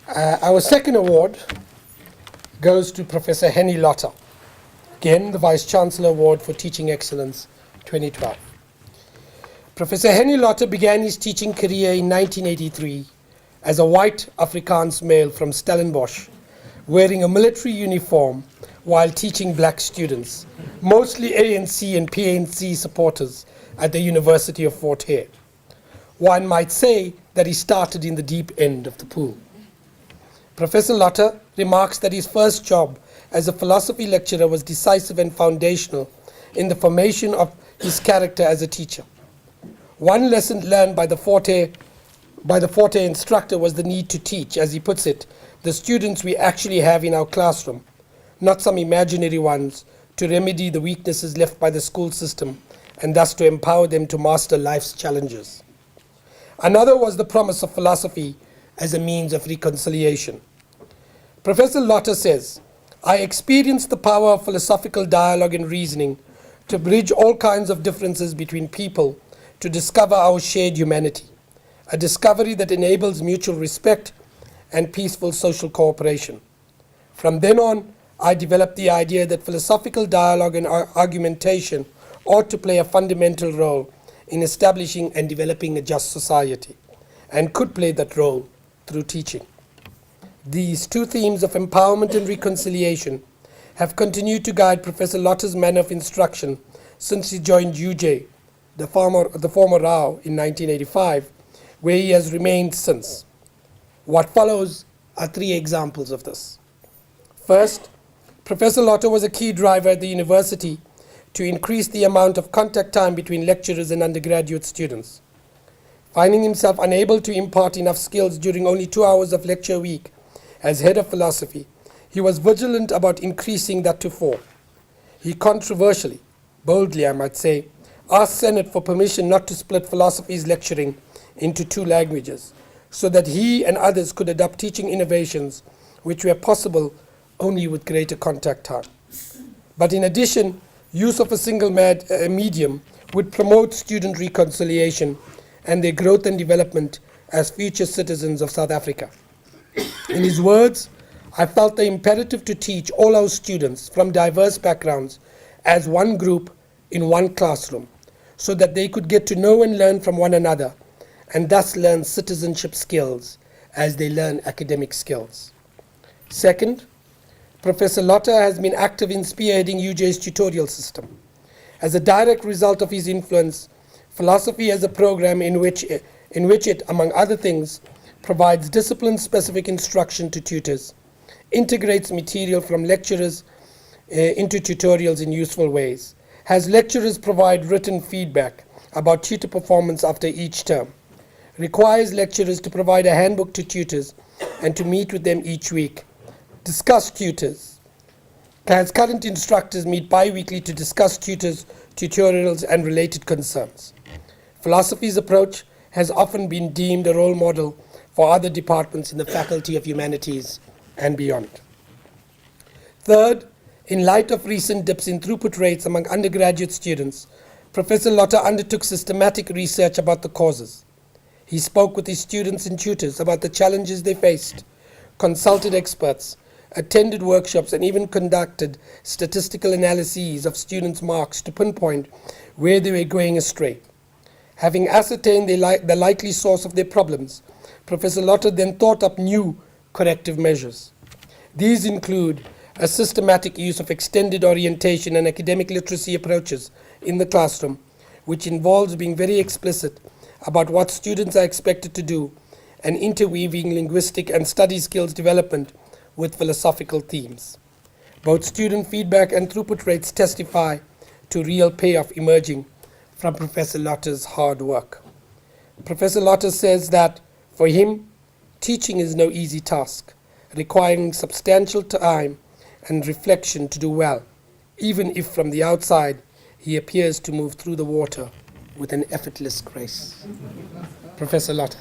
Our second award goes to Professor Henny Lotter. Again, the Vice-Chancellor Award for Teaching Excellence 2012. Professor Henny Lotter began his teaching career in 1983 as a white Afrikaans male from Stellenbosch, wearing a military uniform while teaching black students, mostly ANC and PNC supporters at the University of Fort Hare. One might say that he started in the deep end of the pool. Professor Lotter remarks that his first job as a philosophy lecturer was decisive and foundational in the formation of his character as a teacher. One lesson learned by the Fort Hare instructor was the need to teach, as he puts it, the students we actually have in our classroom, not some imaginary ones, to remedy the weaknesses left by the school system and thus to empower them to master life's challenges. Another was the promise of philosophy as a means of reconciliation. Professor Lotter says, "I experienced the power of philosophical dialogue and reasoning to bridge all kinds of differences between people to discover our shared humanity, a discovery that enables mutual respect and peaceful social cooperation. From then on, I developed the idea that philosophical dialogue and argumentation ought to play a fundamental role in establishing and developing a just society, and could play that role through teaching." These two themes of empowerment and reconciliation have continued to guide Professor Lotter's manner of instruction since he joined UJ, the former RAU, in 1985, where he has remained since. What follows are three examples of this. First, Professor Lotter was a key driver at the university to increase the amount of contact time between lecturers and undergraduate students. Finding himself unable to impart enough skills during only 2 hours of lecture a week as head of philosophy, he was vigilant about increasing that to 4. He controversially, boldly I might say, asked Senate for permission not to split philosophy's lecturing into 2 languages, so that he and others could adopt teaching innovations which were possible only with greater contact time. But in addition, use of a single medium would promote student reconciliation and their growth and development as future citizens of South Africa. In his words, "I felt the imperative to teach all our students from diverse backgrounds as one group in one classroom, so that they could get to know and learn from one another, and thus learn citizenship skills as they learn academic skills." Second, Professor Lotter has been active in spearheading UJ's tutorial system. As a direct result of his influence, philosophy as a program in which it, among other things, provides discipline-specific instruction to tutors, integrates material from lecturers into tutorials in useful ways, has lecturers provide written feedback about tutor performance after each term, requires lecturers to provide a handbook to tutors and to meet with them each week, discuss tutors, has current instructors meet bi-weekly to discuss tutors, tutorials, and related concerns. Philosophy's approach has often been deemed a role model for other departments in the Faculty of Humanities and beyond. Third, in light of recent dips in throughput rates among undergraduate students, Professor Lotter undertook systematic research about the causes. He spoke with his students and tutors about the challenges they faced, consulted experts, attended workshops, and even conducted statistical analyses of students' marks to pinpoint where they were going astray. Having ascertained the likely source of their problems, Professor Lotter then thought up new corrective measures. These include a systematic use of extended orientation and academic literacy approaches in the classroom, which involves being very explicit about what students are expected to do and interweaving linguistic and study skills development with philosophical themes. Both student feedback and throughput rates testify to real payoff emerging from Professor Lotter's hard work. Professor Lotter says that, for him, teaching is no easy task, requiring substantial time and reflection to do well, even if from the outside he appears to move through the water with an effortless grace. Professor Lotter.